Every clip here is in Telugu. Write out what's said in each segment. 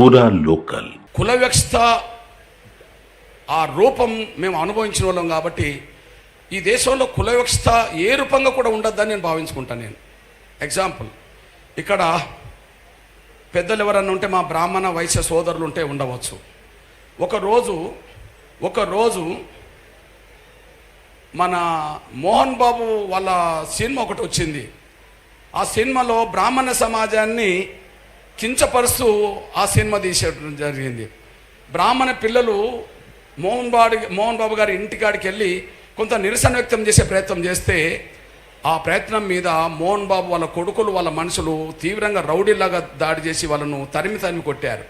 పూరా లోకల్. కుల వ్యవస్థ ఆ రూపం మేము అనుభవించిన వాళ్ళం కాబట్టి ఈ దేశంలో కుల వ్యవస్థ ఏ రూపంగా కూడా ఉండొద్దని నేను భావించుకుంటాను. నేను ఎగ్జాంపుల్, ఇక్కడ పెద్దలు ఎవరన్నా ఉంటే మా బ్రాహ్మణ వైశ్య సోదరులు ఉంటే ఉండవచ్చు. ఒకరోజు మన మోహన్ బాబు వాళ్ళ సినిమా ఒకటి వచ్చింది. ఆ సినిమాలో బ్రాహ్మణ సమాజాన్ని కించపరుస్తూ ఆ సినిమా తీసేయడం జరిగింది. బ్రాహ్మణ పిల్లలు మోహన్ బాబు గారి ఇంటికాడికి వెళ్ళి కొంత నిరసన వ్యక్తం చేసే ప్రయత్నం చేస్తే ఆ ప్రయత్నం మీద మోహన్ బాబు వాళ్ళ కొడుకులు వాళ్ళ మనుషులు తీవ్రంగా రౌడీలాగా దాడి చేసి వాళ్ళను తరిమి కొట్టారు.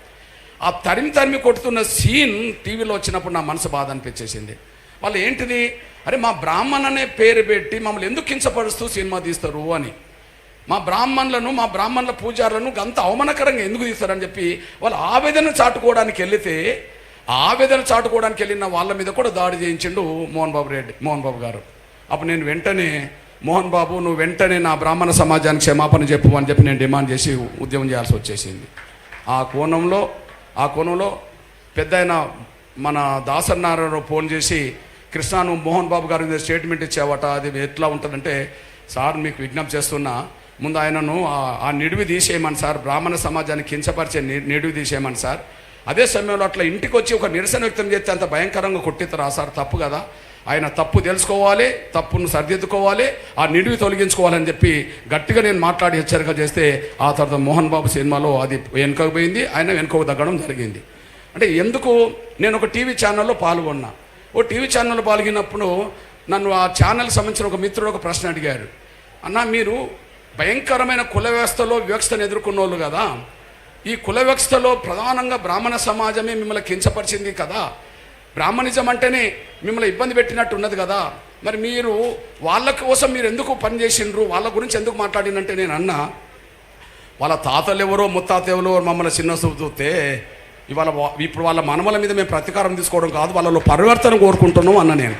ఆ తరిమి కొడుతున్న సీన్ టీవీలో వచ్చినప్పుడు నా మనసు బాధ అనిపించేసింది. వాళ్ళు ఏంటిది, అరే మా బ్రాహ్మణ్ అనే పేరు పెట్టి మమ్మల్ని ఎందుకు కించపరుస్తూ సినిమా తీస్తారు అని, మా బ్రాహ్మణుల పూజారులను అంత అవమానకరంగా ఎందుకు తీస్తారని చెప్పి వాళ్ళు ఆవేదన చాటుకోవడానికి వెళ్ళిన వాళ్ళ మీద కూడా దాడి చేయించిండు మోహన్ బాబు గారు. అప్పుడు నేను వెంటనే మోహన్ బాబు నువ్వు వెంటనే నా బ్రాహ్మణ సమాజానికి క్షమాపణ చెప్పు అని చెప్పి నేను డిమాండ్ చేసి ఉద్యమం చేయాల్సి వచ్చేసింది. ఆ కోణంలో పెద్ద ఆయన మన దాసనారాయణరావు ఫోన్ చేసి, కృష్ణ నువ్వు మోహన్ బాబు గారి మీద స్టేట్మెంట్ ఇచ్చావట, అది ఎట్లా ఉంటుందంటే, సార్ మీకు విజ్ఞప్తి చేస్తున్నా, ముందు ఆయనను ఆ నిడివి తీసేయమని సార్, బ్రాహ్మణ సమాజాన్ని కించపరిచే నిడివి తీసేయమని సార్. అదే సమయంలో అట్లా ఇంటికి వచ్చి ఒక నిరసన వ్యక్తం చేస్తే అంత భయంకరంగా కొట్టిస్తారా సార్, తప్పు కదా, ఆయన తప్పు తెలుసుకోవాలి, తప్పును సరిదిద్దుకోవాలి, ఆ నిడివి తొలగించుకోవాలని చెప్పి గట్టిగా నేను మాట్లాడి హెచ్చరిక చేస్తే ఆ తర్వాత మోహన్ బాబు సినిమాలో అది వెనుకకు పోయింది, ఆయన వెనుకకు తగ్గడం జరిగింది. అంటే ఎందుకు, నేను ఒక టీవీ ఛానల్లో పాల్గొన్నా. టీవీ ఛానల్లో పాల్గొన్నప్పుడు నన్ను ఆ ఛానల్కి సంబంధించిన ఒక మిత్రుడు ఒక ప్రశ్న అడిగారు, అన్న మీరు భయంకరమైన కుల వ్యవస్థను ఎదుర్కొన్న వాళ్ళు కదా, ఈ కుల వ్యవస్థలో ప్రధానంగా బ్రాహ్మణ సమాజమే మిమ్మల్ని కించపరిచింది కదా, బ్రాహ్మణిజం అంటేనే మిమ్మల్ని ఇబ్బంది పెట్టినట్టు ఉన్నది కదా, మరి మీరు వాళ్ళ కోసం మీరు ఎందుకు పనిచేసిండ్రు, వాళ్ళ గురించి ఎందుకు మాట్లాడినంటే నేను అన్నా, వాళ్ళ తాతలు ఎవరో ముత్తాత ఎవరో మమ్మల్ని చిన్న చూస్తే ఇప్పుడు వాళ్ళ మనమల మీద మేము ప్రతీకారం తీసుకోవడం కాదు, వాళ్ళలో పరివర్తన కోరుకుంటున్నాం అన్న.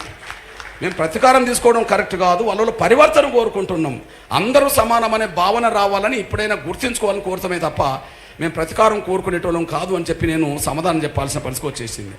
మేము ప్రతీకారం తీసుకోవడం కరెక్ట్ కాదు, వాళ్ళలో పరివర్తన కోరుకుంటున్నాం, అందరూ సమానమనే భావన రావాలని ఇప్పుడైనా గుర్తించుకోవాలని కోరుతామే తప్ప మేము ప్రతీకారం కోరుకునేటోళ్ళం కాదు అని చెప్పి నేను సమాధానం చెప్పాల్సిన పరిస్థితి వచ్చేసింది.